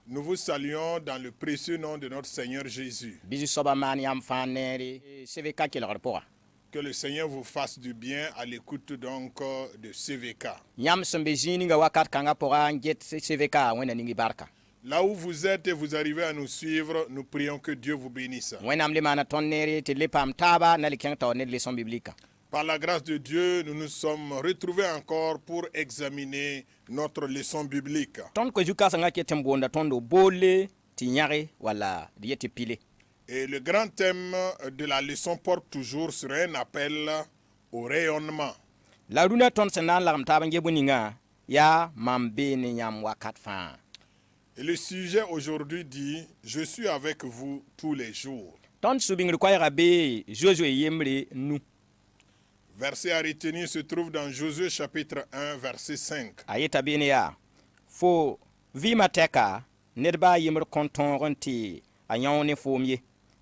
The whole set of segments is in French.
Nous vous saluons dans le précieux nom de notre Seigneur Jésus. Que le Seigneur vous fasse du bien à l'écoute donc de CVK. Là où vous êtes et vous arrivez à nous suivre, nous prions que Dieu vous bénisse. Par la grâce de Dieu, nous nous sommes retrouvés encore pour examiner notre leçon biblique. Et le grand thème de la leçon porte toujours sur un appel au rayonnement. Et le sujet aujourd'hui dit « Je suis avec vous tous les jours ». Verset à retenir se trouve dans Josué chapitre 1, verset 5.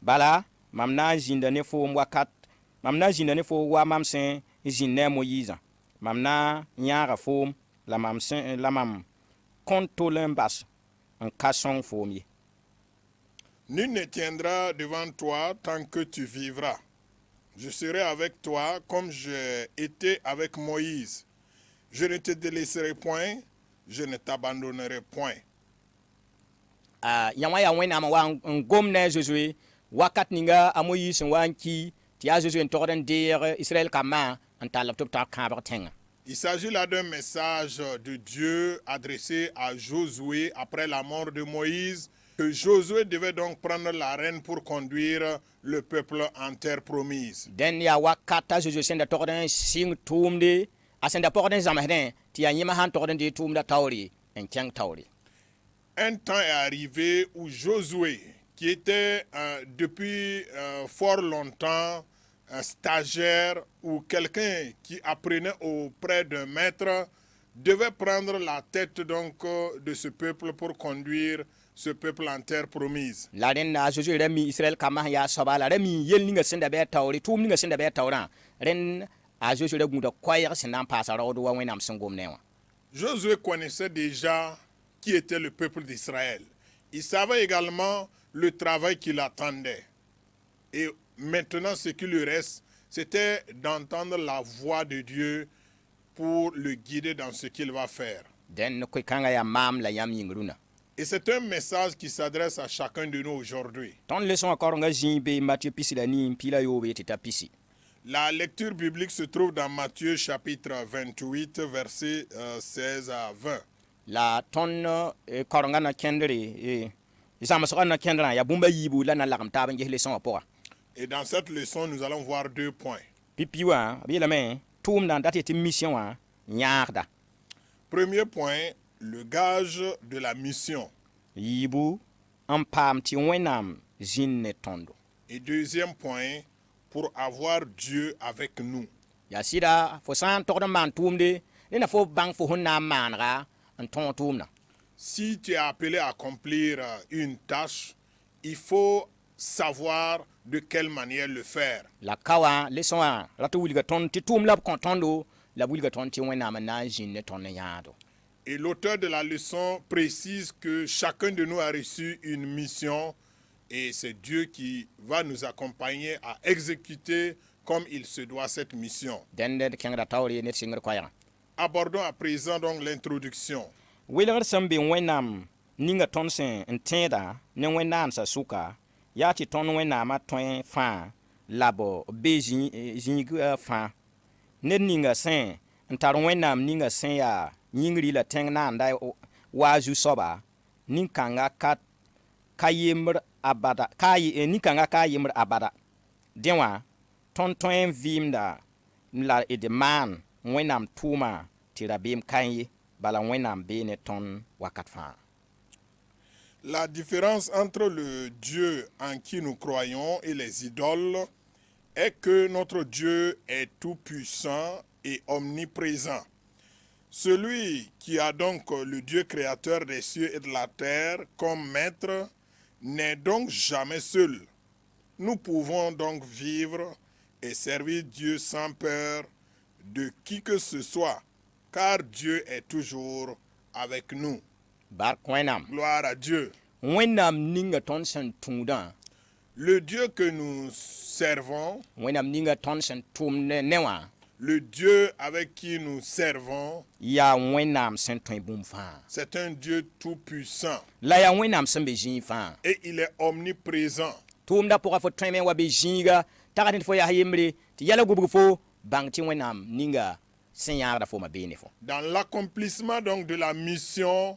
Bala mamna jinda ne fo wakat mamna jinda ne fo wa mamsen jinne Moïse mamna nyara fo la mamsen la mam kontolen bas en kasson fo. Nul ne tiendra devant toi tant que tu vivras. Je serai avec toi comme j'ai été avec Moïse. Je ne te délaisserai point, je ne t'abandonnerai point. Yamaya wena ma ngomne Josué wakat ninga amoyi sen wanki ti a Josué torden dire Israël kama antal top ta kabar tenga. Il s'agit là d'un message de Dieu adressé à Josué après la mort de Moïse, que Josué devait donc prendre la reine pour conduire le peuple en terre promise. Den ya wakata Josué senda torden sing tumde asenda porden zamahden ti ya yima han torden de tumda tawri en keng tawri. Un temps est arrivé où Josué, qui était depuis fort longtemps un stagiaire ou quelqu'un qui apprenait auprès d'un maître, devait prendre la tête donc de ce peuple pour conduire ce peuple en terre promise. La reine a Josué remi Israël kama ya sabala remi yel ninga senda be tawri tum ninga senda be tawra ren a Josué de gunda koyer senan pasara do wa wenam sengom newa. Josué connaissait déjà qui était le peuple d'Israël. Il savait également le travail qui l'attendait. Et maintenant, ce qui lui reste, c'était d'entendre la voix de Dieu pour le guider dans ce qu'il va faire. Et c'est un message qui s'adresse à chacun de nous aujourd'hui. La lecture biblique se trouve dans Matthieu chapitre 28, versets 16 à 20. La tonne korongana kendri isamasana kendra ya bumba yibu la na lagam taban je leçon apora. Et dans cette leçon, nous allons voir deux points. Pipiwa bi la men tum dans date mission wa nyarda. Premier point, le gage de la mission. Yibu ampam ti wenam jinne tondo. Et deuxième point, pour avoir Dieu avec nous. Ya sida fo san tordon man tumde ina fo bang fo hunna manra. Si tu es appelé à accomplir une tâche, il faut savoir de quelle manière le faire. La kawa leçon la to wilga ton ti tum lab kontondo la wilga ton ti wena mana jinne ton yado. Et l'auteur de la leçon précise que chacun de nous a reçu une mission et c'est Dieu qui va nous accompagner à exécuter comme il se doit cette mission. Abordons à présent donc l'introduction. Wilger sambi wenam ninga tonsen entenda ne wenan sa suka yati ton wenam atwen fa labo beji jingu fa ne ninga sen entar wenam ninga sen ya nyingri la tengna ndai wazu soba ninkanga kat kayimr abada kayi ninkanga kayimr abada denwa ton vimda la edeman wenam tuma tirabim kanyi bala wenam bene ton wakatfa. La différence entre le Dieu en qui nous croyons et les idoles est que notre Dieu est tout puissant et omniprésent. Celui qui a donc le Dieu créateur des cieux et de la terre comme maître n'est donc jamais seul. Nous pouvons donc vivre et servir Dieu sans peur de qui que ce soit, car Dieu est toujours avec nous. Bark wẽnnaam. Gloire à Dieu. Wẽnnaam ninga tõnd sẽn tũudã. Le Dieu que nous servons, Wẽnnaam ninga tõnd sẽn tʋʋmd ne wã. le Dieu avec qui nous servons, Yaa wẽnnaam sẽn tõe bũmb fãa. c'est un Dieu tout-puissant La yaa wẽnnaam sẽn be zĩig fãa. et il est omniprésent. Tʋʋmda pʋga fo tõe me wa be zĩiga tagd tɩ fo yaa yembre tɩ yɛla gubg fo bãng tɩ wẽnnaam ninga sẽn yãagda fo ma beene fo. Dans l'accomplissement donc de la mission,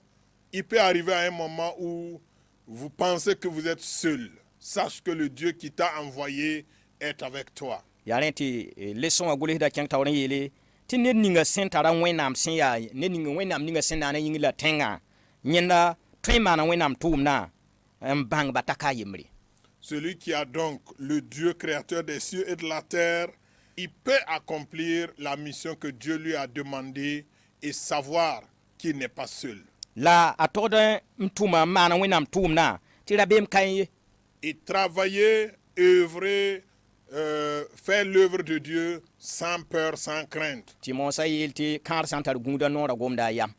il peut arriver à un moment où vous pensez que vous êtes seul. Sache que le Dieu qui t'a envoyé est avec toi. yaa rẽ tɩ leçon wã gʋlsda kẽng taoor n yeele tɩ ned ninga sẽn tara wẽnnaam sẽn yaa ned ninga wẽnnaam ninga sẽn naana yĩng la tẽngã yẽnda tõe n maana wẽnnaam tʋʋmdã n bãngba t'a ka a yembre. Celui qui a donc le Dieu créateur des cieux et de la terre, il peut accomplir la mission que Dieu lui a demandée et savoir qu'il n'est pas seul. La a togd n tʋma n maana wẽnnaam tʋʋmdã tɩ rabeem ka ye. Et travailler, œuvrer, faire l'œuvre de Dieu sans peur, sans crainte. tɩ moosã yeel tɩ kãar sã n tar gũudã noorã gomda a yam.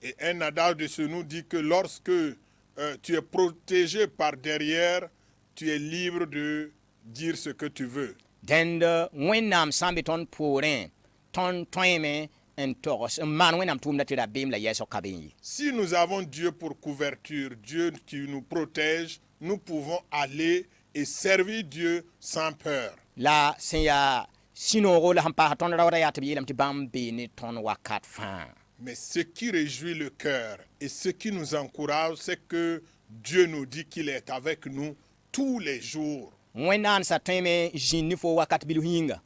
Et un adage de chez nous dit que lorsque tu es protégé par derrière, tu es libre de dire ce que tu veux. dẽnd wẽnnaam sã n be tõnd poorẽ tõnd tõeme n togs n maan wẽnnaam tʋʋmda tɩ rabeem la yɛɛsg ka ben ye. Si nous avons Dieu pour couverture, Dieu qui nous protège, nous pouvons aller et servir Dieu sans peur. La sẽn yaa sũ-noogo la sẽn paasa tõnd raoodã yaa tɩ b yeelame tɩ bãmb beene tõnd wakat fãa. Mais ce qui réjouit le cœur et ce qui nous encourage, c'est que Dieu nous dit qu'il est avec nous tous les jours. wẽnnaam sã tõeme zĩnd ne fo wakat bilf yĩnga.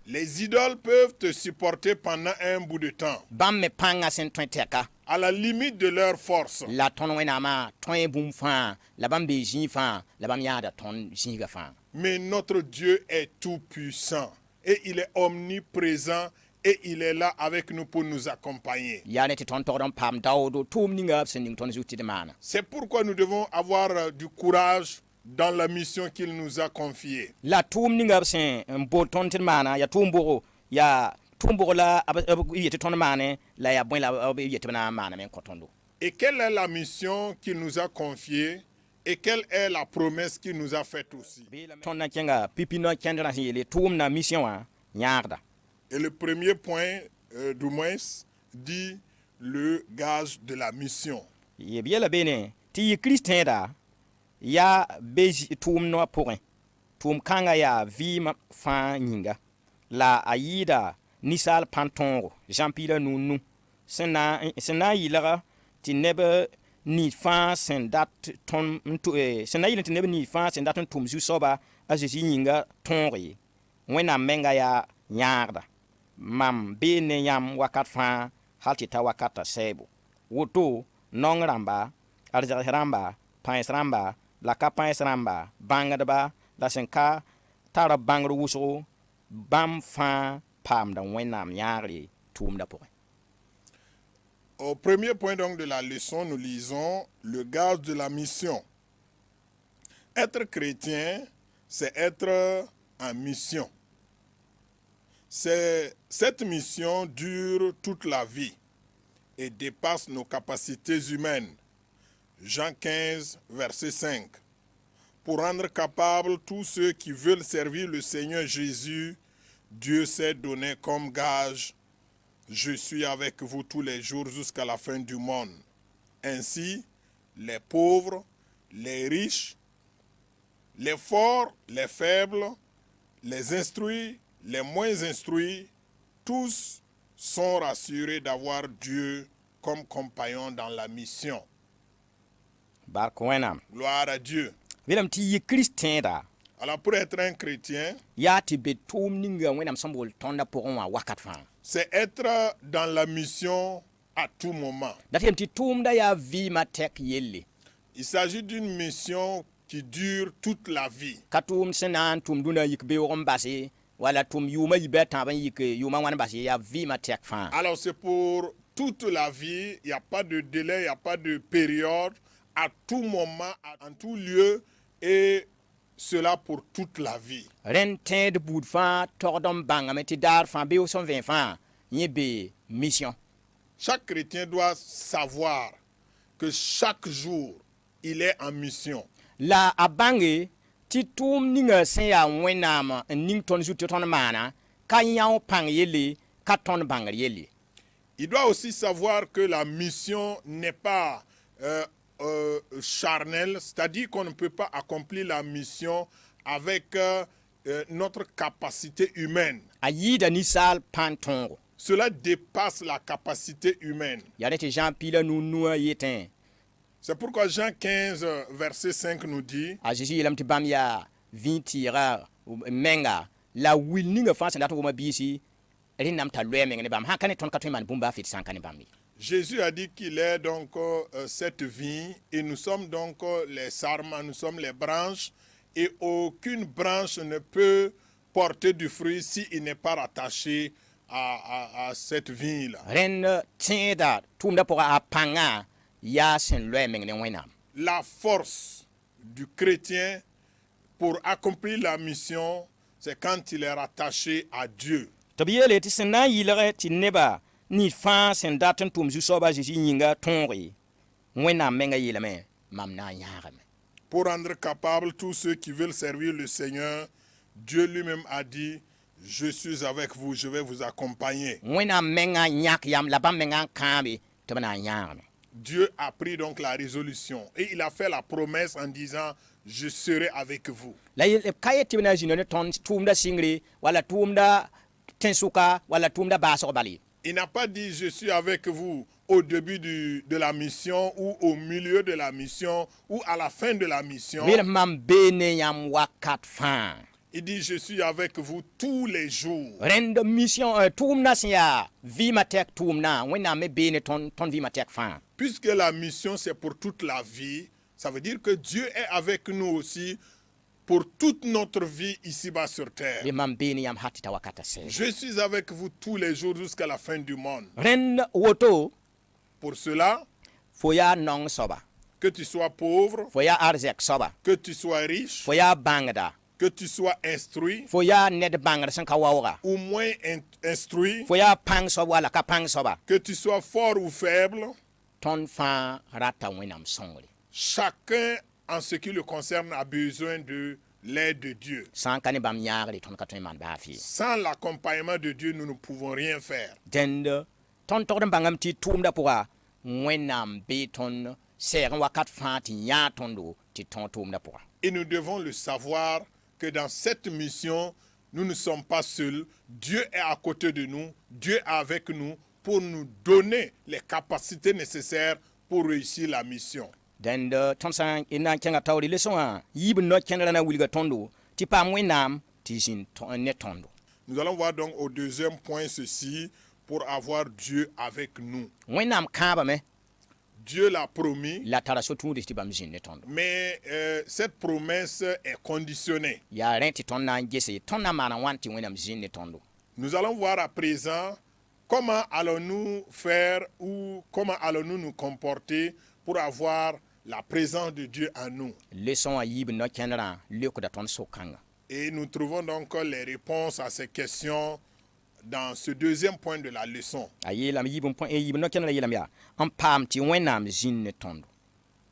Les idoles peuvent te supporter pendant un bout de temps, Bãmb me pãngã sẽn tõe tɛka à la limite de leur force. la tõnd wẽnnaamã tõe bũmb fãa la bãmb bee zĩig fãa la bãmb yãada tõnd zĩiga fãa. Mais notre Dieu est tout-puissant et il est omniprésent et il est là avec nous pour nous accompagner. yaa ne tɩ tõnd togd n paam daoodo tʋʋm ninga b sẽn ning tõnd zug tɩ d maana. C'est pourquoi nous devons avoir du courage dans la mission qu'il nous a confiée. La tʋʋm ninga b sẽn n bood tõnd tɩ d maana yaa tʋʋm bʋgo yaa tʋʋm bʋgo la b yetɩ tõnd maane la yaa bõe la b yetɩ b na n maaname n kõ tõndo. Et quelle est la mission qu'il nous a confiée et quelle est la promesse qu'il nous a faite aussi. tõnd na kẽnga pipinã kẽndrã sẽn yeele tʋʋm na mission wã yãagda. Et le premier point, du moins, dit le gage de la mission. yeb yɛla beene tɩ yɩ kirist tẽeda yaa be tʋʋm noa pʋgẽ tʋʋm kãngã yaa vɩɩmã fãa yĩnga la a yɩɩda ninsaal pãn-tõogo zãm-piirã nu sẽn na n yɩlga tɩ neb nins fãa sẽn dat sẽn na yɩl tɩ neb nins fãa sẽn dat n tʋm zu-soaba a zeezi yĩnga tõog ye wẽnnaam menga yaa yãagda mam bee ne yãmb wakat fãa hal tɩ ta wakatã sɛɛbo woto nong rãmba arzɛgs rãmba pães rãmba la ka pães rãmba bãngdba la sẽn ka tara bãngr wʋsgo bãmb fãa paamda wẽnnaam yãagre tʋʋmda pʋgẽ. Au premier point donc de la leçon, nous lisons le gage de la mission. Être chrétien, c'est être en mission. Cette mission dure toute la vie et dépasse nos capacités humaines. Jean 15, verset 5. Pour rendre capables tous ceux qui veulent servir le Seigneur Jésus, Dieu s'est donné comme gage: je suis avec vous tous les jours jusqu'à la fin du monde. Ainsi, les pauvres, les riches, les forts, les faibles, les instruits, les moins instruits, tous sont rassurés d'avoir Dieu comme compagnon dans la mission. Bark wẽnnaam. Gloire à Dieu. Vɩlame tɩ yɩ kirist tẽeda Alors pour être un chrétien, yaa tɩ be tʋʋm ninga wẽnnaam sẽn bool tõndã pʋgẽ wã wakat fãa. c'est être dans la mission à tout moment. Dat yem tɩ tʋʋmda yaa vɩɩmã tɛk yelle. Il s'agit d'une mission qui dure toute la vie. Ka tʋʋm sẽn na n tʋm dũnã yik beoog n base wala tʋm yʋʋmã yɩ bɩ a tãab n yik yʋʋmã wãn base yaa vɩɩmã tɛk fãa. Alors c'est pour toute la vie, il n'y a pas de délai, il n'y a pas de période, à tout moment, en tout lieu, et cela pour toute la vie. Rẽnd tẽed buud fãa togd n bãngame tɩ daar fãa beoog sẽn vẽ fãa yẽ be mission. Chaque chrétien doit savoir que chaque jour, il est en mission. La a bãnge tɩ tʋʋm ninga sẽn yaa wẽnnaam n ning tõnd zu tɩ tõnd maana ka yão pãng yelle ka tõnd bãngr yelle. Il doit aussi savoir que la mission n'est pas charnelle, c'est-à-dire qu'on ne peut pas accomplir la mission avec notre capacité humaine. A yɩɩda ninsaal pãn tõogo. Cela dépasse la capacité humaine. Yaa rẽ tɩ Jean piila nu-nuã yetẽ C'est pourquoi Jean 15, verset 5 nous dit, a Zeezi yeelame tɩ bãmb yaa vĩ tɩɩga menga la wil ninga fãa sẽn dat n wʋma biisi rẽnnaam t'a loɛɛ meng ne bãmb sãn ka ne tõnd ka tõe n maan bũmb baa fɩt sã n ka ne bãmb ye. Jésus a dit qu'il est donc cette vigne et nous sommes donc les sarments, nous sommes les branches et aucune branche ne peut porter du fruit s'il n'est pas rattaché à cette vigne-là. Rẽnd tẽeda tʋʋmda pʋga a pãngã yaa sẽn loɛɛ meng ne wẽnnaam. La force du chrétien pour accomplir la mission, c'est quand il est rattaché à Dieu. Tɩ b yeele tɩ sẽn na n yɩlg tɩ neba nins fãa sẽn dat n tʋʋm zu-soabã a Zeezi yĩnga tõoge wẽnnaam menga yeelame mam na n yãagame. Pour rendre capable tous ceux qui veulent servir le Seigneur, Dieu lui-même a dit, je suis avec vous, je vais vous accompagner. Wẽnnaam menga yãk yam la bãmb menga n kãabe tɩ b na n yãagame. Dieu a pris donc la résolution et il a fait la promesse en disant, je serai avec vous. La b ka yet tɩ b na n zĩnd ne tõnd tʋʋmda sɩngre wala tʋʋmda tẽn-sʋka wala tʋʋmda baasg bal ye. Il n'a pas dit, je suis avec vous au début de la mission ou au milieu de la mission ou à la fin de la mission. Rel mam bee ne yãmb wakat fãa. Il dit, je suis avec vous tous les jours. Rẽnd mission tʋʋmdã sẽn yaa vɩɩmã tɛk tʋʋmdã wẽnnaam me bee ne tõnd vɩɩmã tɛk fãa. Puisque la mission, c'est pour toute la vie, ça veut dire que Dieu est avec nous aussi pour toute notre vie ici-bas sur terre. Rẽ mam bee ne yãmb hat tɩ t'a wakata sɛɛg. Je suis avec vous tous les jours jusqu'à la fin du monde. Rẽnd woto Pour cela, fo yaa nong soaba, que tu sois pauvre, fo yaa arzɛk soaba, que tu sois riche, fo yaa bãngda, que tu sois instruit fo yaa ned bãngd sẽn ka waooga, ou moins instruit, fo yaa pãng soab wala ka pãng soaba, que tu sois fort ou faible, tõnd fãa rata wẽnnaam sõngre. chacun en ce qui le concerne a besoin de l'aide de Dieu. Sã n ka ne bãmb yãagre tõnd ka tõe n maan baa fɩ ye. Sans l'accompagnement de Dieu, nous ne pouvons rien faire. Dẽnd tõnd togd n bãngame tɩ tʋʋmda pʋga wẽnnaam bee tõnd sɛɛg n wakat fãa tɩ yãa tõndo tɩ tõog tʋʋmda pʋga. Et nous devons le savoir que dans cette mission, nous ne sommes pas seuls. Dieu est à côté de nous. Dieu est avec nous pour nous donner les capacités nécessaires pour réussir la mission. Dẽnd tõnd sã n na n kẽnga taoore lesõwã yiib n no-kẽndrã na wilga tõndo tɩ paam wẽnnaam tɩ zĩnd ne tõndo. Nous allons voir donc au deuxième point ceci pour avoir Dieu avec nous. Wẽnnaam kãabame Dieu l'a promis, la tara so-tũudis tɩ bãmb zĩnd ne tõndo. mais cette promesse est conditionnée. Yaa rẽ tɩ tõnd na n gese tõnd na n maan n wãn tɩ wẽnnaam zĩnd ne tõndo. Nous allons voir à présent comment allons-nous faire ou comment allons-nous nous comporter pour avoir la présence de Dieu en nous. Lesõwã yiib n no-kẽndrã leokda tõnd so-kãnga. Et nous trouvons donc les réponses à ces questions dans ce deuxième point de la leçon. A yeelame yiib n no-kẽndrã yeelame yaa n paam tɩ wẽnnaam zĩnd ne tõndo.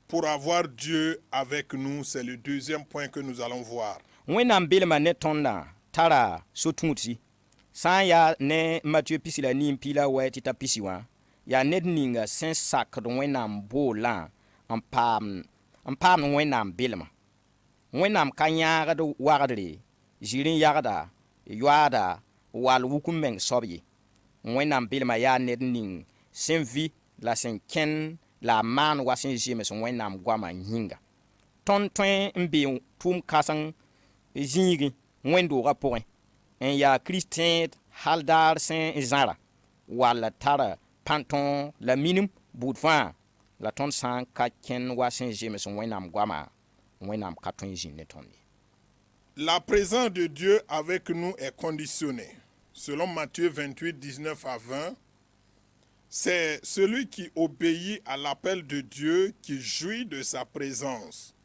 Pour avoir Dieu avec nous, c'est le deuxième point que nous allons voir. Wẽnnaam belma ne tõndã tara so-tũudsi sã n yaa ne Matthieu pisi la nin-piila wɛ tɩ t'a pisi wã yaa ned ninga sẽn sakd wẽnnaam boolã n paam wẽnnaam belma. Wẽnnaam ka yãagd wagdre zir n yagda yoaada wall wuk n meng soab ye. Wẽnnaam belma yaa ned ning sẽn vɩ la sẽn kẽnd la a maan wa sẽn zems wẽnnaam goamã yĩnga. Tõnd tõe n be tʋʋm kãseng zĩigẽ wẽn-doogã pʋgẽ n yaa Kirist tẽed hal daar sẽn zãra wall tara pãn-tõog la minim buud fãa la tõnd sã n ka kẽnd wa sẽn zems wẽnnaam goamã wẽnnaam ka tõe n zĩnd ne tõnd ye. La présence de Dieu avec nous est conditionnée. Selon Matthieu 28, 19 à 20, c'est celui qui obéit à l'appel de Dieu qui jouit de sa présence.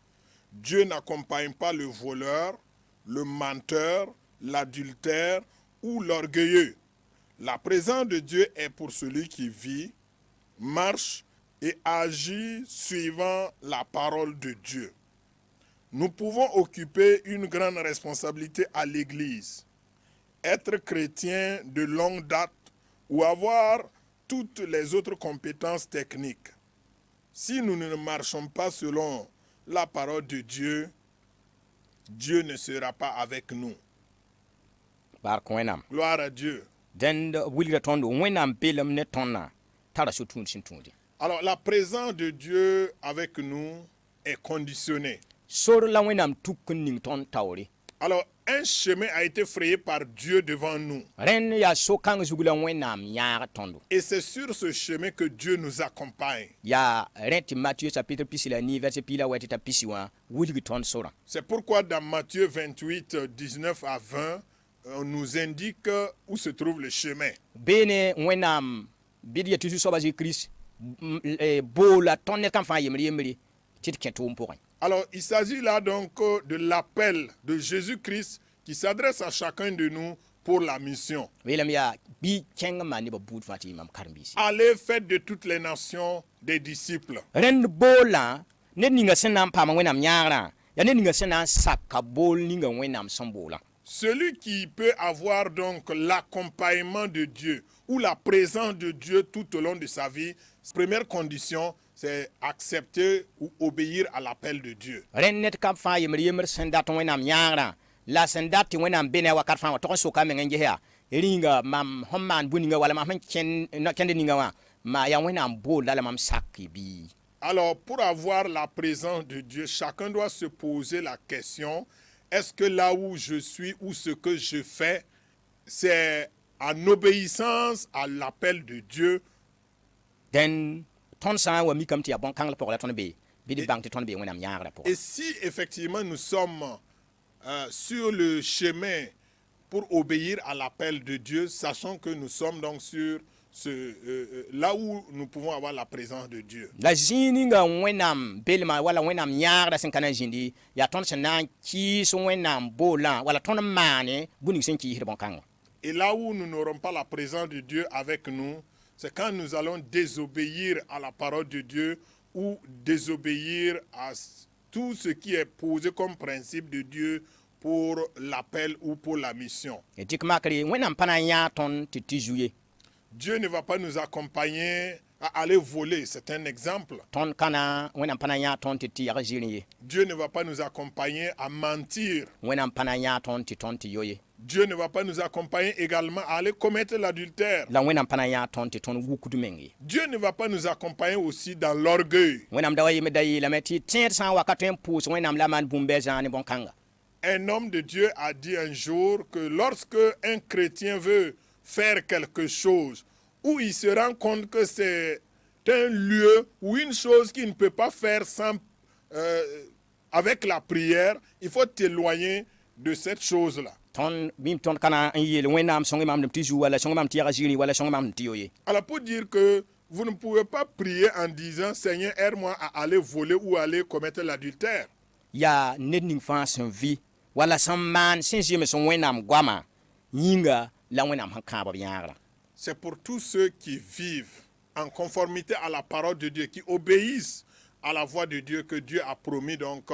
Dieu n'accompagne pas le voleur, le menteur, l'adultère ou l'orgueilleux. La présence de Dieu est pour celui qui vit marche et agit suivant la parole de Dieu. Nous pouvons occuper une grande responsabilité à l'Église, être chrétien de longue date ou avoir toutes les autres compétences techniques. Si nous ne marchons pas selon la parole de Dieu, Dieu ne sera pas avec nous. bar ko wẽnnaam Gloire à Dieu. dẽnd b wilga tõnd wẽnnaam peelem ne tõndã tara so-tũud sẽn tũudi Alors la présence de Dieu avec nous est conditionnée. sor la wẽnnaam tuk n ning tõnd taoore Alors un chemin a été frayé par Dieu devant nous. rẽnd yaa so-kãng zug la wẽnnaam yãag tõndo Et c'est sur ce chemin que Dieu nous accompagne. yaa rẽ tɩ Matthieu chapitre pisi la nii verset pila wa tɩ t'a pisi wã wilg tõnd sorã C'est pourquoi dans Matthieu 28, 19 à 20, on nous indique où se trouve le chemin. beene wẽnnaam bɩd ya tɩ zu-soaba Jésus-Christ boola tõnd ned kãm fãa yembre tɩ d kẽ tʋʋm pʋgẽ. Alors il s'agit là donc de l'appel de Jésus-Christ qui s'adresse à chacun de nous pour la mission. Weelame yaa bɩ kẽng n maan nebã buud fãa tɩ yɩ mam karen-biisi. Allez, faites de toutes les nations des disciples. Rẽnd boolã ned ninga sẽn na n paama wẽnnaam yãagrã yaa ned ninga sẽn na n saka bool ninga wẽnnaam sẽn boolã. Celui qui peut avoir donc l'accompagnement de Dieu ou la présence de Dieu tout au long de sa vie, première condition, c'est accepter ou obéir à l'appel de Dieu. Rẽnd ned kap fãa yembr sẽn dat wẽnnaam yãagrã la sẽn dat tɩ wẽnnaam be ne a wakat fãa wã tog n soka meng n ges yaa ringa mam sẽn maan bu-ninga wala mam sẽn kẽnd ninga wã ma yaa wẽnnaam boolda la mam sak bɩ. Alors, pour avoir la présence de Dieu, chacun doit se poser la question, est-ce que là où je suis ou ce que je fais, c'est en obéissance à l'appel de Dieu? Dẽn tõnd sã n wa mikame tɩ yaa bõn-kãng la pʋgã la tõnd be bɩ d bãng tɩ tõnd be wẽnnaam yãagrã pʋgã. Et si effectivement nous sommes sur le chemin pour obéir à l'appel de Dieu, sachant que nous sommes donc sur là où nous pouvons avoir la présence de Dieu. La zĩig ninga wẽnnaam belma wala wẽnnaam yãagrã sẽn ka na n zĩndi yaa tõnd sẽn na n kɩɩs wẽnnaam boolã wala tõnd n maane bu-ning sẽn kɩɩsd bõn-kãngã. Et là où nous n'aurons pas la présence de Dieu avec nous, c'est quand nous allons désobéir à la parole de Dieu ou désobéir à tout ce qui est posé comme principe de Dieu pour l'appel ou pour la mission. Et tɩk makre wẽnnaam pa na n yãag tõnd tɩ tɩ zu ye. Dieu ne va pas nous accompagner à aller voler, c'est un exemple. Tõnd kãna wẽnnaam pa na n yãag tõnd tɩ tɩ yag zɩrẽ ye. Dieu ne va pas nous accompagner à mentir. Wẽnnaam pa na n yãag tõnd tɩ yo ye. Dieu ne va pas nous accompagner également à aller commettre l'adultère. La wẽnnaam pa na n yãag tõnd tɩ tõnd wukd meng ye. Dieu ne va pas nous accompagner aussi dans l'orgueil. Wẽnnaam da wa yɩme da yeelame tɩ tẽed sã n wakat tõe n pʋʋs wẽnnaam la maan bũmb bɩ a zãag ne bõn-kãnga. Un homme de Dieu a dit un jour que lorsque un chrétien veut faire quelque chose, où il se rend compte que c'est un lieu ou une chose qu'il ne peut pas faire sans, avec la prière, il faut t'éloigner de cette chose-là. Tõnd bĩmb tõnd ka na n yeel wẽnnaam sõng mam tɩ zu wala sõng mam tɩ yag zɩrẽ wala sõng mam tɩ yo ye. Alors pour dire que vous ne pouvez pas prier en disant Seigneur, aide-moi à aller voler ou aller commettre l'adultère. Yaa ned ning fãa sẽn vɩ wala sẽn maan sẽn zɩme sẽn wẽnnaam goama yĩnga la wẽnnaam sẽn kãab b yãagrã. C'est pour tous ceux qui vivent en conformité à la parole de Dieu, qui obéissent à la voix de Dieu, que Dieu a promis donc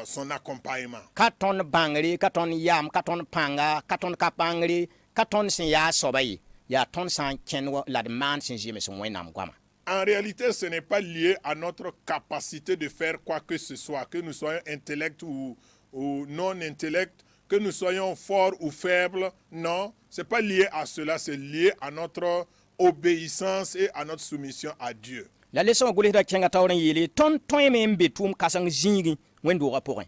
son accompagnement. Ka tõnd bãngre, ka tõnd yam, ka tõnd pãnga, ka tõnd ka bãngre, ka tõnd sẽn yaa soaba ye, yaa tõnd sã n kẽnd la d maan sẽn zɩme sẽn wẽnnaam goama. En réalité, ce n'est pas lié à notre capacité de faire quoi que ce soit, que nous soyons intellect ou non intellect, que nous soyons forts ou faibles. Non, ce n'est pas lié à cela, c'est lié à notre obéissance et à notre soumission à Dieu. La leçon gʋlsda kẽnga taoor n yeele tõnd tõeme n be tʋʋm kãseng zĩigẽ wẽn-doogã pʋgẽ.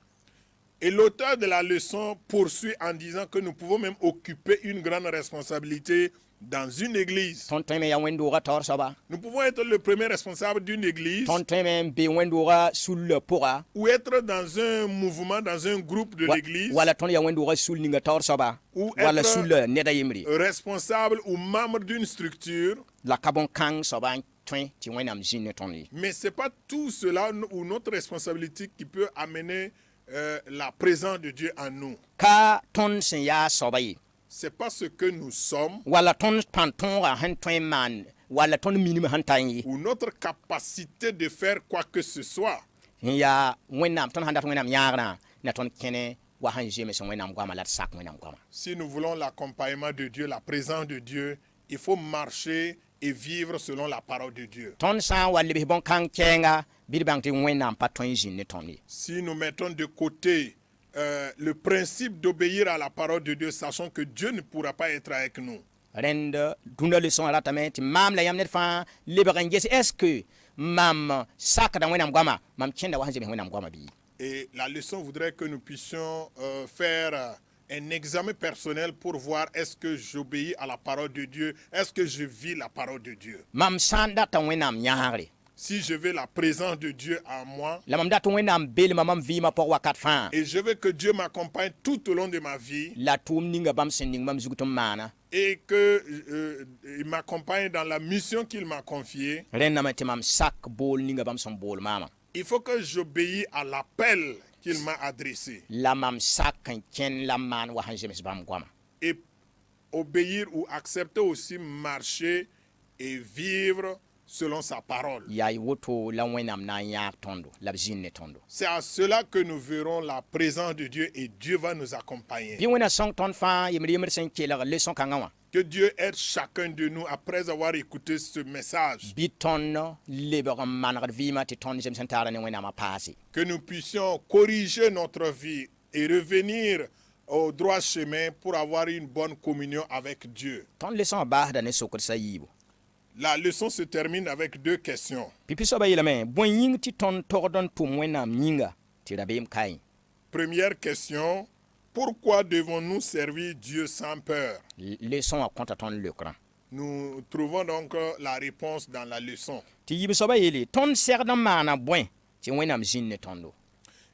Et l'auteur de la leçon poursuit en disant que nous pouvons même occuper une grande responsabilité dans une église. Tõnd tõeme yaa wẽn-doogã taoor soaba. Nous pouvons être le premier responsable d'une église Tõnd tõeme n be wẽn-doogã sul pʋga ou être dans un mouvement, dans un groupe de l'église, wala tõnd yaa wẽn-doogã sul ninga taoor soaba ou wala être sul neda yembre responsable ou membre d'une structure. la ka bõn-kãng soaba n tõe tɩ wẽnnaam zĩnd ne tõnd ye. Mais ce n'est pas tout cela ou notre responsabilité qui peut amener la présence de Dieu en nous. Ka tõnd sẽn yaa soaba ye C'est pas ce que nous sommes, wala tõnd pãn tõogã sẽn tõe n maan wala tõnd minim sẽn ta ye ou notre capacité de faire quoi que ce soit. n yaa wẽnnaam tõnd sãn dat wẽnnaam yãagrã na tõnd kẽne wa sãn zems wẽnnaam goamã la d sak wẽnnaam goamã Si nous voulons l'accompagnement de Dieu, la présence de Dieu, il faut marcher et vivre selon la parole de Dieu. tõnd sã n wa lebs bõn-kãng kɛɛnga bɩ d bãng tɩ wẽnnaam pa tõe n zĩnd ne tõnd ye Si nous mettons de côté le principe d'obéir à la parole de Dieu, sachant que Dieu ne pourra pas être avec nous. rẽnd dũnã leçon ratame tɩ maam la yãmb ned fãa lebg n ges est ce que mam sakda wẽnnaam goamã mam kẽnda wa sẽn zems wẽnnaam goamã bɩ Et la leçon voudrait que nous puissions faire un examen personnel pour voir est-ce que j'obéis à la parole de Dieu, est-ce que je vis la parole de Dieu. mam sã n data wẽnnaam yãagre Si je veux la présence de Dieu en moi la mam dat wẽnnaam belma mam vɩɩmã pʋg wakat fãa et je veux que Dieu m'accompagne tout au long de ma vie la tʋʋm ninga bãmb sẽn ning mam zug tɩ m maana et que il m'accompagne dans la mission qu'il m'a confiée, rẽnname tɩ mam sak bool ninga bãmb sẽn bool maamã il faut que j'obéis à l'appel qu'il m'a adressé. la mam sak n kẽn la m maan wa sẽn zems bãmb goamã Et obéir ou accepter aussi marcher et vivre selon sa parole. yaa woto la wẽnnaam na n yãag tõndo la b zĩnd ne tõndo C'est à cela que nous verrons la présence de Dieu et Dieu va nous accompagner. bɩ wẽna sõng tõnd fãa yembr sẽn kelg leçon kãngã wã Que Dieu aide chacun de nous après avoir écouté ce message. bɩ tõnd lebg n manegd vɩɩmã tɩ tõnd zems sẽn taara ne wẽnnaamã paase Que nous puissions corriger notre vie et revenir au droit chemin pour avoir une bonne communion avec Dieu. tõnd leçon wã baasda ne sokd yiibu La leçon se termine avec deux questions. pipi soaba yeelame bõe yĩng tɩ tõnd togd n tʋm wẽnnaam yĩnga tɩ rabeem kaẽ Première question, pourquoi devons-nous servir Dieu sans peur? leçon wã kõta tõnd leokrã Nous trouvons donc la réponse dans la leçon. tɩ yib soaba yeele tõnd segd n maana bõe tɩ wẽnnaam zĩnd ne tõndo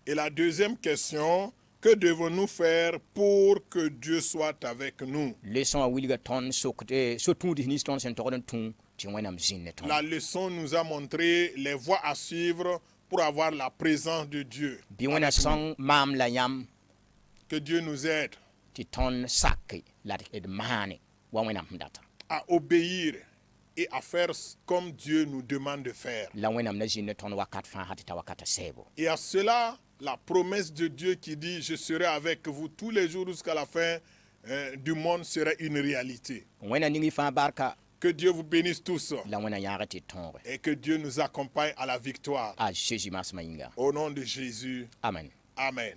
Et la deuxième question, que devons-nous faire pour que Dieu soit avec nous? leçon wã wilga tõnd so-tũudis nins tõnd sẽn togd n tũ tɩ wẽnnaam zĩnd ne tõndo La leçon nous a montré les voies à suivre pour avoir la présence de Dieu. bɩ wẽna sõng maam la yãmb Que Dieu nous aide tɩ tõnd sake la d maane wa wẽnnaam sẽn data à obéir et à faire comme Dieu nous demande de faire. la wẽnnaam na zĩnd ne tõnd wakat fãa tɩ ta wakata sɛɛbo Et à cela, la promesse de Dieu qui dit « Je serai avec vous tous les jours jusqu'à la fin du monde » sera une réalité. wẽna ning y fãa barka Que Dieu vous bénisse tous la wẽna yãag tɩ d tõoge et que Dieu nous accompagne à la victoire. a Jésus maasmã yĩnga Au nom de Jésus, amen Amen.